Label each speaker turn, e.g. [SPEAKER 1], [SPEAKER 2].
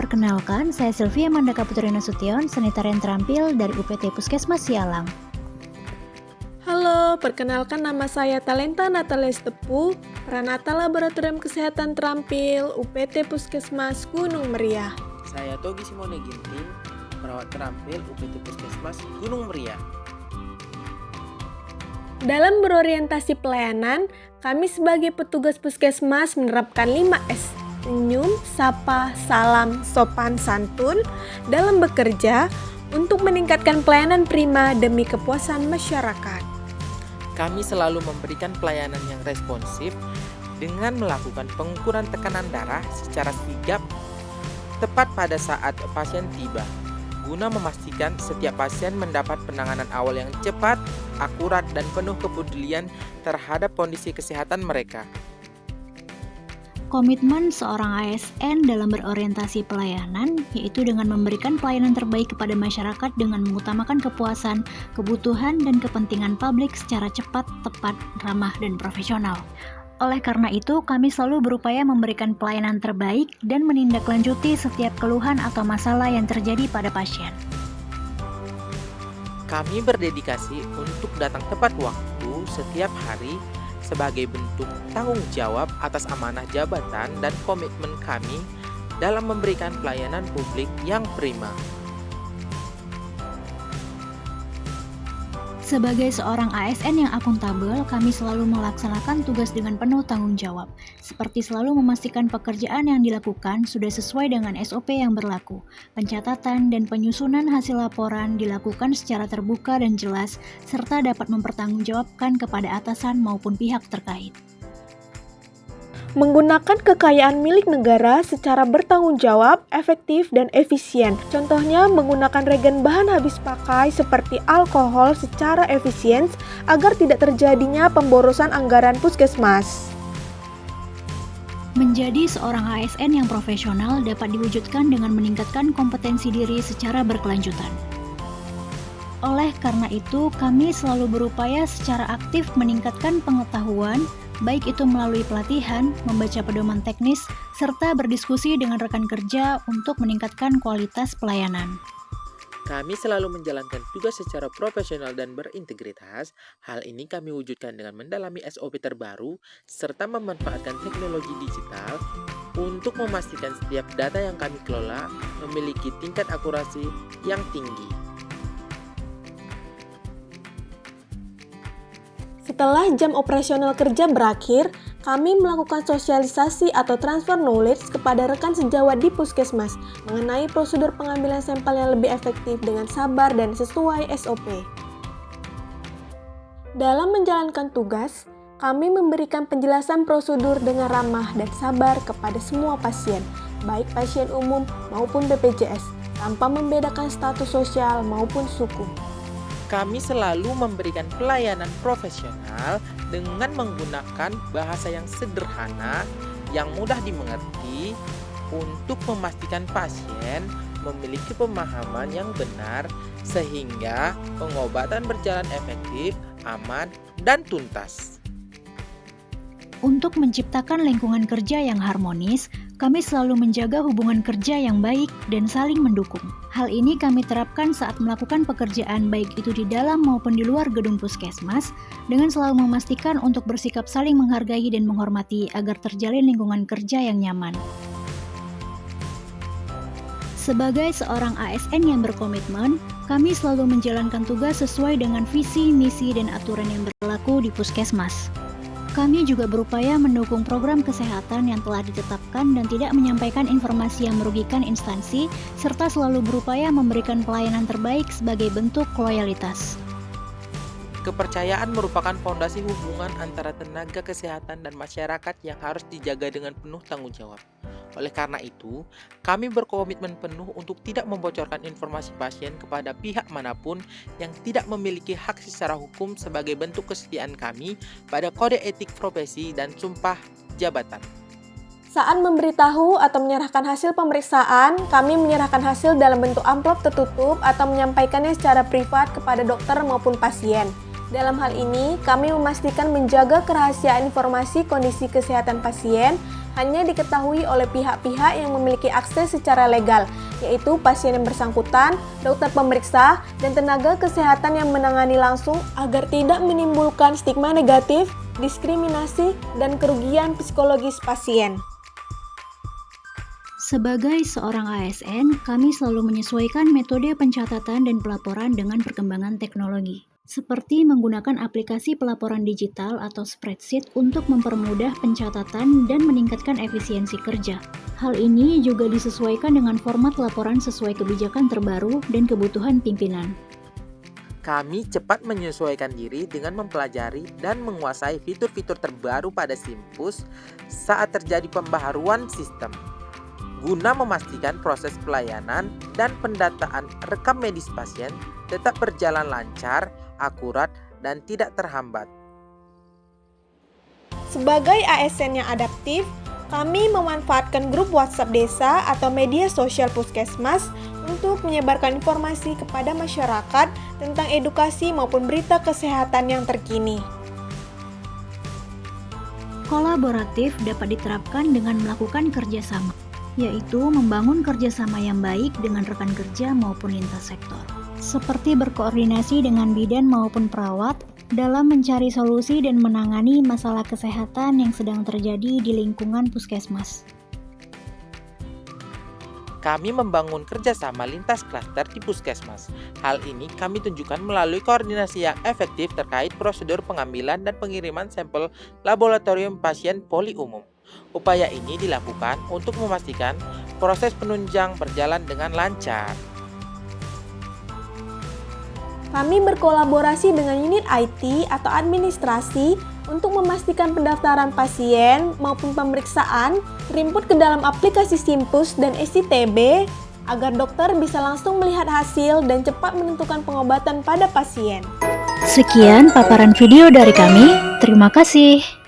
[SPEAKER 1] Perkenalkan, saya Sylvia Mandaka Putri Nasution, sanitarian terampil dari UPT Puskesmas Sialang.
[SPEAKER 2] Halo, perkenalkan nama saya Talenta Natalia Tepu, Pranata Laboratorium Kesehatan Terampil UPT Puskesmas Gunung Meriah.
[SPEAKER 3] Saya Togi Simone Ginting, perawat terampil UPT Puskesmas Gunung Meriah.
[SPEAKER 2] Dalam berorientasi pelayanan, kami sebagai petugas puskesmas menerapkan 5S. Senyum, sapa, salam, sopan, santun dalam bekerja untuk meningkatkan pelayanan prima demi kepuasan masyarakat.
[SPEAKER 3] Kami selalu memberikan pelayanan yang responsif dengan melakukan pengukuran tekanan darah secara sigap tepat pada saat pasien tiba, guna memastikan setiap pasien mendapat penanganan awal yang cepat, akurat, dan penuh kepedulian terhadap kondisi kesehatan mereka.
[SPEAKER 1] Komitmen seorang ASN dalam berorientasi pelayanan yaitu dengan memberikan pelayanan terbaik kepada masyarakat dengan mengutamakan kepuasan, kebutuhan, dan kepentingan publik secara cepat, tepat, ramah, dan profesional. Oleh karena itu, kami selalu berupaya memberikan pelayanan terbaik dan menindaklanjuti setiap keluhan atau masalah yang terjadi pada pasien.
[SPEAKER 3] Kami berdedikasi untuk datang tepat waktu setiap hari sebagai bentuk tanggung jawab atas amanah jabatan dan komitmen kami dalam memberikan pelayanan publik yang prima.
[SPEAKER 1] Sebagai seorang ASN yang akuntabel, kami selalu melaksanakan tugas dengan penuh tanggung jawab, seperti selalu memastikan pekerjaan yang dilakukan sudah sesuai dengan SOP yang berlaku. Pencatatan dan penyusunan hasil laporan dilakukan secara terbuka dan jelas, serta dapat mempertanggungjawabkan kepada atasan maupun pihak terkait.
[SPEAKER 2] Menggunakan kekayaan milik negara secara bertanggung jawab, efektif, dan efisien. Contohnya menggunakan regen bahan habis pakai seperti alkohol secara efisien agar tidak terjadinya pemborosan anggaran puskesmas.
[SPEAKER 1] Menjadi seorang ASN yang profesional dapat diwujudkan dengan meningkatkan kompetensi diri secara berkelanjutan. Oleh karena itu, kami selalu berupaya secara aktif meningkatkan pengetahuan, baik itu melalui pelatihan, membaca pedoman teknis, serta berdiskusi dengan rekan kerja untuk meningkatkan kualitas pelayanan.
[SPEAKER 3] Kami selalu menjalankan tugas secara profesional dan berintegritas. Hal ini kami wujudkan dengan mendalami SOP terbaru serta memanfaatkan teknologi digital untuk memastikan setiap data yang kami kelola memiliki tingkat akurasi yang tinggi.
[SPEAKER 2] Setelah jam operasional kerja berakhir, kami melakukan sosialisasi atau transfer knowledge kepada rekan sejawat di puskesmas mengenai prosedur pengambilan sampel yang lebih efektif dengan sabar dan sesuai SOP. Dalam menjalankan tugas, kami memberikan penjelasan prosedur dengan ramah dan sabar kepada semua pasien, baik pasien umum maupun BPJS, tanpa membedakan status sosial maupun suku.
[SPEAKER 3] Kami selalu memberikan pelayanan profesional dengan menggunakan bahasa yang sederhana, yang mudah dimengerti untuk memastikan pasien memiliki pemahaman yang benar sehingga pengobatan berjalan efektif, aman, dan tuntas.
[SPEAKER 1] Untuk menciptakan lingkungan kerja yang harmonis, kami selalu menjaga hubungan kerja yang baik dan saling mendukung. Hal ini kami terapkan saat melakukan pekerjaan baik itu di dalam maupun di luar gedung puskesmas, dengan selalu memastikan untuk bersikap saling menghargai dan menghormati agar terjalin lingkungan kerja yang nyaman. Sebagai seorang ASN yang berkomitmen, kami selalu menjalankan tugas sesuai dengan visi, misi, dan aturan yang berlaku di puskesmas. Kami juga berupaya mendukung program kesehatan yang telah ditetapkan dan tidak menyampaikan informasi yang merugikan instansi, serta selalu berupaya memberikan pelayanan terbaik sebagai bentuk loyalitas.
[SPEAKER 3] Kepercayaan merupakan fondasi hubungan antara tenaga kesehatan dan masyarakat yang harus dijaga dengan penuh tanggung jawab. Oleh karena itu, kami berkomitmen penuh untuk tidak membocorkan informasi pasien kepada pihak manapun yang tidak memiliki hak secara hukum sebagai bentuk kesetiaan kami pada kode etik profesi dan sumpah jabatan.
[SPEAKER 2] Saat memberitahu atau menyerahkan hasil pemeriksaan, kami menyerahkan hasil dalam bentuk amplop tertutup atau menyampaikannya secara privat kepada dokter maupun pasien. Dalam hal ini, kami memastikan menjaga kerahasiaan informasi kondisi kesehatan pasien hanya diketahui oleh pihak-pihak yang memiliki akses secara legal, yaitu pasien yang bersangkutan, dokter pemeriksa, dan tenaga kesehatan yang menangani langsung agar tidak menimbulkan stigma negatif, diskriminasi, dan kerugian psikologis pasien.
[SPEAKER 1] Sebagai seorang ASN, kami selalu menyesuaikan metode pencatatan dan pelaporan dengan perkembangan teknologi, seperti menggunakan aplikasi pelaporan digital atau spreadsheet untuk mempermudah pencatatan dan meningkatkan efisiensi kerja. Hal ini juga disesuaikan dengan format laporan sesuai kebijakan terbaru dan kebutuhan pimpinan.
[SPEAKER 3] Kami cepat menyesuaikan diri dengan mempelajari dan menguasai fitur-fitur terbaru pada Simpus saat terjadi pembaharuan sistem, guna memastikan proses pelayanan dan pendataan rekam medis pasien tetap berjalan lancar, akurat, dan tidak terhambat.
[SPEAKER 2] Sebagai ASN yang adaptif, kami memanfaatkan grup WhatsApp desa atau media sosial puskesmas untuk menyebarkan informasi kepada masyarakat tentang edukasi maupun berita kesehatan yang terkini.
[SPEAKER 1] Kolaboratif dapat diterapkan dengan melakukan kerjasama, yaitu membangun kerjasama yang baik dengan rekan kerja maupun lintas sektor, seperti berkoordinasi dengan bidan maupun perawat dalam mencari solusi dan menangani masalah kesehatan yang sedang terjadi di lingkungan puskesmas.
[SPEAKER 3] Kami membangun kerjasama lintas klaster di puskesmas. Hal ini kami tunjukkan melalui koordinasi yang efektif terkait prosedur pengambilan dan pengiriman sampel laboratorium pasien poli umum. Upaya ini dilakukan untuk memastikan proses penunjang berjalan dengan lancar.
[SPEAKER 2] Kami berkolaborasi dengan unit IT atau administrasi untuk memastikan pendaftaran pasien maupun pemeriksaan terinput ke dalam aplikasi Simpus dan SCTB agar dokter bisa langsung melihat hasil dan cepat menentukan pengobatan pada pasien.
[SPEAKER 1] Sekian paparan video dari kami. Terima kasih.